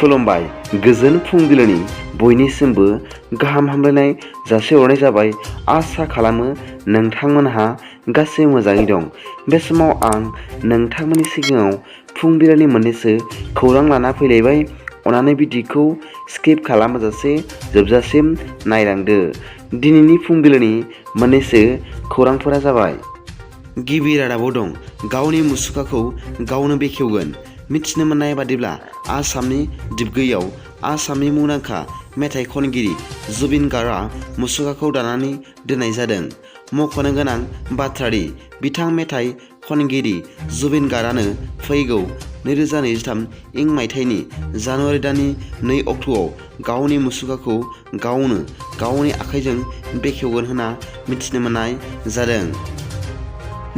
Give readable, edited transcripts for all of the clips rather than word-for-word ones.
खुलुमबाय गोजोन फुंबिलिनि बयनिसिमबो गाहाम हामलायनाय जासिहरनाय जाबाय। आसा खालामो नोंथांमोनहा गासै मोजाङै दं। बे समाव आं नोंथांमोननि सिगाङाव फुंबिलिनि मोननैसो खौरां लाना फैलायबाय। अन्नानै भिडिअखौ स्किप खालामाजासे जोबजासिम नायलांदो। दिनैनि फुंबिलिनि मोननैसो खौरांफोरा जाबाय। गिबि रादाबाव दं गावनि मुसुखाखौ गावनो बेखेवगोन। मिथिनो मोननाय बादिब्ला आसामनि दिपगैयाव आसामनि मुंदांखा मेथाइ खनगिरि जुबिन गार्गआ मुसुखाखौ दानानै दोननाय जादों। मख'नो गोनां बाथ्रादि बिथां मेथाइ खनगिरि जुबिन गार्गआनो फैगौ 2023 मायथाइनि जानुवारि दाननि 2 अक्ट'आव गावनि मुसुखाखौ गावनो गावनि आखाइजों बेखेवगोन होनना मिथिनो मोननाय जादों।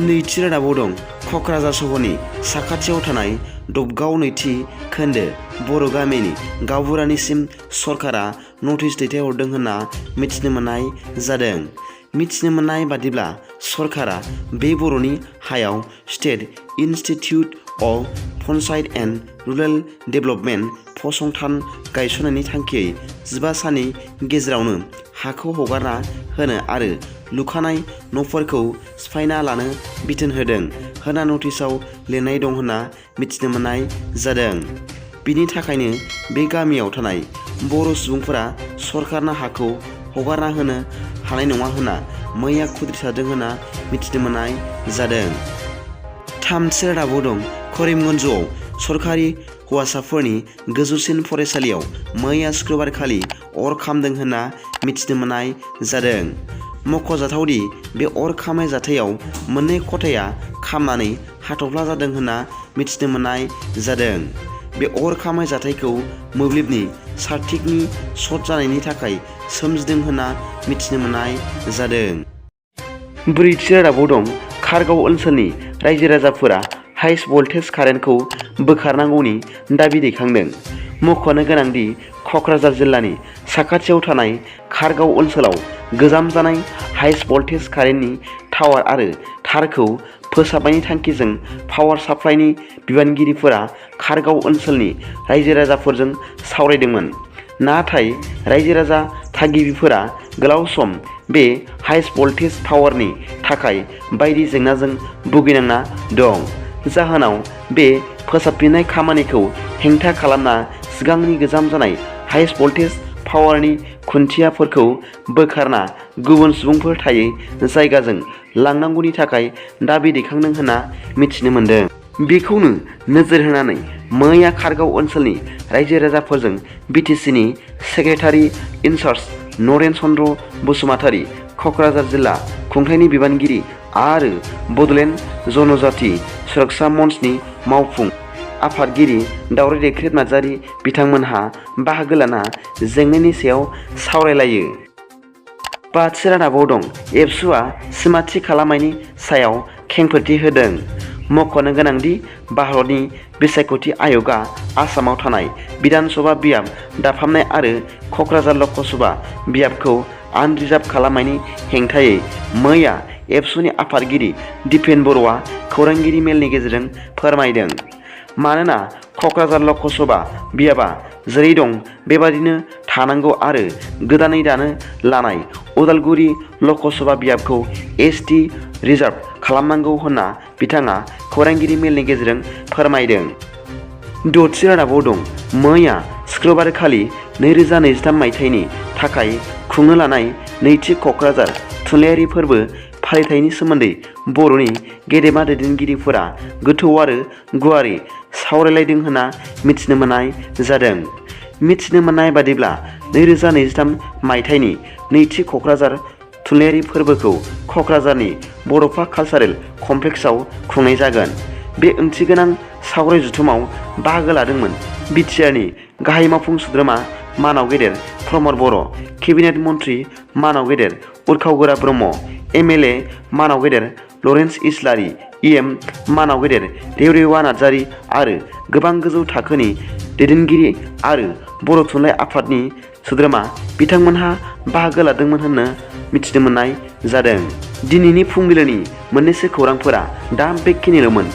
नैथि रादाबाव दं क'क्राझार सहरनि साखाथियाव थानाय दबगाव नैथि खोन्दो बर' गामिनि गावबुरानिसिम सरकारा नटिस दैथायहरदों होनना मिथिनो मोननाय जादों। मिथिनो मोननाय बादिब्ला सरकारा बे बर'नि हायाव state institute of panchayat and rural development फसंथान गायसननायनि थांखियै 15 साननि गेजेरावनो हाखौ हगारना होनो आरो लुखानाय न'फोरखौ सिफायना लानो बिथोन होदों होनना नटिसआव लिरनाय दं होनना मिथिनो मोननाय जादों। बिनि थाखायनो बे गामियाव थानाय बर' सुबुंफोरा सरकारनो हाखौ हगारना होनो हानाय नङा होनना मैया खुद्रिसारदों होनना मिथिनो मोननाय जादों। थामथि रादाबाव दं करिमगन्जआव सरकारि हौवासाफोरनि गोजौसिन फरायसालियाव मैया शुक्रबारखालि अर खामदों होनना मिथिनो मोननाय जादों। मख'जाथावदि बे अर खामनाय जाथायाव मोननै खथाया खामनानै हाथफ्ला जादों होनना मिथिनो मोननाय जादों। बे अर खामनाय जाथायखौ मोब्लिबनि सार्किटनि सर्ट जानायनि थाखाय सोमजिदों होनना मिथिनो मोननाय जादों। ब्रैथि रादाबाव दं खारगाव ओनसोलनि रायजो राजाफोरा हाइ भल्टेज कारेन्टखौ बोखारनांगौनि दाबि दैखांदों। मख'नो गोनांदि क'क्राझार जिल्लानि साखाथियाव थानाय खारगाव ओनसोलाव गोजाम जानाय हाइ भल्टेज कारेन्टनि टावार आरो थारखौ फोसाबनायनि थांखिजों पावार साप्लाइनि बिबानगिरिफोरा खारगाव ओनसोलनि रायजो राजाफोरजों सावरायदोंमोन। नाथाय रायजो राजा थागिबिफोरा गोलाव सम बे हाइ भल्टेज टावारनि थाखाय बायदि जेंनाजों भुगिनांना दं। जाहोनाव बे फोसाबफिननाय खामानिखौ हेंथा खालामना सिगांनि गोजाम जानाय हाइ भल्टेज टावारनि खुन्थियाफोरखौ बोखारना गुबुन सुबुंफोर थायै जायगाजों लांनांगौनि थाखाय दाबि दैखांदों होनना मिथिनो मोन्दों। बेखौनो नोजोर होनानै मैया खारगाव ओनसोलनि रायजो राजाफोरजों बिटिसिनि सेक्रेटारि इनचार्ज नरेन चन्द्र बसुमतारी, क'क्राझार जिल्ला खुंथायनि बिबानगिरि आरो बड'लेण्ड जनजाति सुरक्षा मन्चनि मावफुं आफादगिरि दावराइ दैख्रेब नार्जारी बिथांमोनहा बाहागो लाना जेंनानि सायाव सावरायलायो। बाथि रादाबाव दं एबसुआ सिमा थि खालामनायनि सायाव खेंफोरथि होदों। मख'नो गोनांदि भारतनि बिसायख'थि आय'गआ आसामाव थानाय बिधान सभा बियाब दाफामनाय आरो क'क्राझार लकसभा बियाबखौ आनरिजार्भ खालामनायनि हेंथायै मैया एबसुनि आफादगिरि दिपेन बर'आ खौरांगिरि मेलनि गेजेरजों फोरमायदों। मानोना क'क्राझार लकसभा बियाबा जेरै दं बेबादिनो थानांगौ आरो गोदानै दानो लानाय उदालगुरि लकसभा बियाबखौ एसटि रिजार्भ खालामनांगौ होनना बिथाङा खौरांगिरि मेलनि गेजेरजों फोरमायदों। द'थि रादाबाव दं मैया शुक्रबारखालि 2023 मायथाइनि थाखाय खुंनो लानाय नैथि क'क्राझार थुनलाइयारि फोरबो फालिथायनि सोमोन्दै बर'नि गेदेमा दैदेनगिरिफोरा गोथौ आरो गुवारै सावरायलायदों होनना मिथिनो मोननाय जादों। मिथिनो मोननाय बादिब्ला 2023 मायथाइनि नैथि क'क्राझार थुनलाइयारि फोरबोखौ क'क्राझारनि बड'फा कालचारेल कमप्लेक्सआव खुंनाय जागोन। बे ओंथिगोनां सावराय जथुमाव बाहागो लादोंमोन बिटिआरनि गाहाय मावफुं सोद्रोमा मानाव गेदेर प्रमद बर', केबिनेट मन्थ्रि मानाव गेदेर उरखाव-गोरा ब्रह्म, एमएलए मानाव गेदेर लरेन्स इस्लारि, इएम मानाव गेदेर रेवरेवा नार्जारी आरो गोबां गोजौ थाखोनि दैदेनगिरि आरो बर' थुनलाइ आफादनि सोद्रोमा बिथांमोनहा बाहागो लादोंमोन होनना मिथिनो मोननाय जादों। दिनैनि फुंबिलिनि मोननैसो खौरांफोरा दा बेखिनिल'मोन।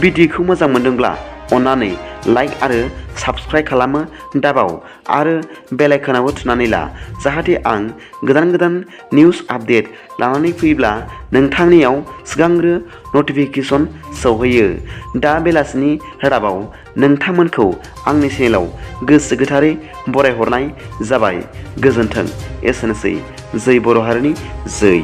भिडिअखौ मोजां मोनदोंब्ला अन्नानै लाइक आरो साबस्क्राइब खालामो दाबाव आरो बेल आइकनावबो थुनानै ला जाहाथे आं गोदान गोदान निउस आपडेट लानानै फैब्ला नोंथांनियाव सिगांग्रो नटिफिकेसन सौहैयो। दा बेलासिनि रादाबाव नोंथांमोनखौ आंनि चेनेलाव गोसो गोथारै बरायहरनाय जाबाय। गोजोन्थों। एसेनोसै। जै बर' हारिनि जै।